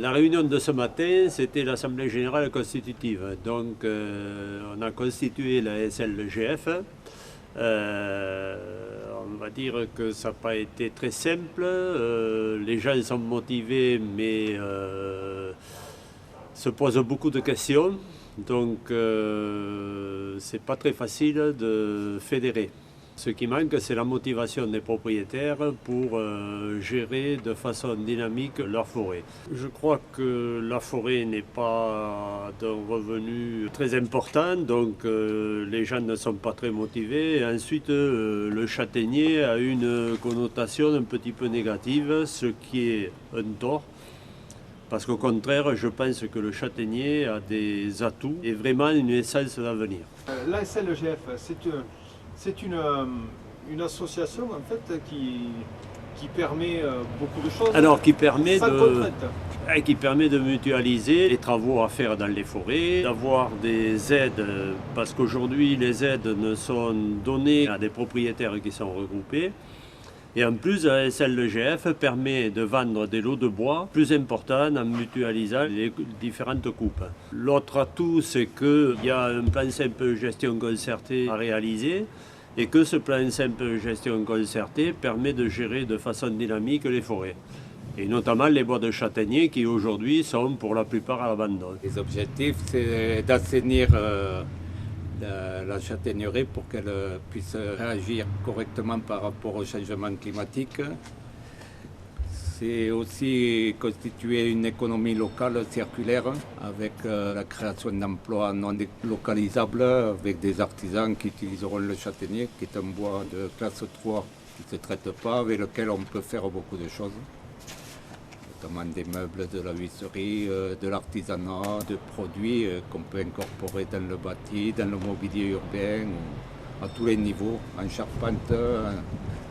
La réunion de ce matin, c'était l'Assemblée générale constitutive. Donc, on a constitué la SLGF. On va dire que ça n'a pas été très simple. Les gens sont motivés, mais se posent beaucoup de questions. Donc, c'est pas très facile de fédérer. Ce qui manque, c'est la motivation des propriétaires pour gérer de façon dynamique leur forêt. Je crois que la forêt n'est pas d'un revenu très important, donc les gens ne sont pas très motivés. Et ensuite, le châtaignier a une connotation un petit peu négative, ce qui est un tort. Parce qu'au contraire, je pense que le châtaignier a des atouts et vraiment une essence d'avenir. La SLGF, c'est une association en fait qui permet beaucoup de choses. Alors qui permet de mutualiser les travaux à faire dans les forêts, d'avoir des aides, parce qu'aujourd'hui les aides ne sont données à des propriétaires qui sont regroupés. Et en plus, la SLGF permet de vendre des lots de bois plus importants en mutualisant les différentes coupes. L'autre atout, c'est qu'il y a un plan simple gestion concertée à réaliser et que ce plan simple gestion concertée permet de gérer de façon dynamique les forêts. Et notamment les bois de châtaignier qui aujourd'hui sont pour la plupart à l'abandon. Les objectifs, c'est d'assainir la châtaigneraie pour qu'elle puisse réagir correctement par rapport au changement climatique. C'est aussi constituer une économie locale circulaire avec la création d'emplois non délocalisables avec des artisans qui utiliseront le châtaignier, qui est un bois de classe 3 qui ne se traite pas, avec lequel on peut faire beaucoup de choses, notamment des meubles, de la huisserie, de l'artisanat, de produits qu'on peut incorporer dans le bâti, dans le mobilier urbain, à tous les niveaux, en charpente,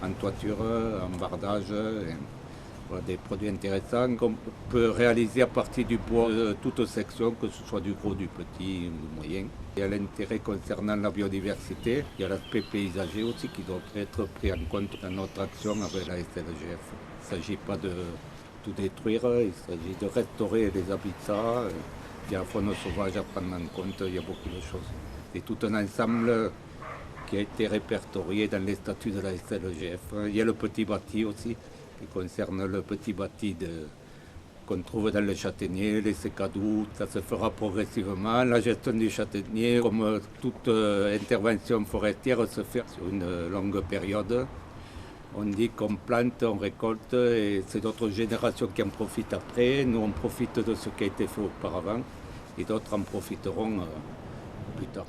en toiture, en bardage. Voilà, des produits intéressants qu'on peut réaliser à partir du bois de toute section, que ce soit du gros, du petit ou du moyen. Il y a l'intérêt concernant la biodiversité, il y a l'aspect paysager aussi qui doit être pris en compte dans notre action avec la SLGF. Il ne s'agit pas de tout détruire, il s'agit de restaurer les habitats, il y a la faune sauvage à prendre en compte, il y a beaucoup de choses. C'est tout un ensemble qui a été répertorié dans les statuts de la SLGF. Il y a le petit bâti aussi, qui concerne le petit bâti qu'on trouve dans le châtaignier, les sécadous, ça se fera progressivement. La gestion du châtaignier, comme toute intervention forestière, se fait sur une longue période. On dit qu'on plante, on récolte et c'est d'autres générations qui en profitent après. Nous, on profite de ce qui a été fait auparavant et d'autres en profiteront plus tard.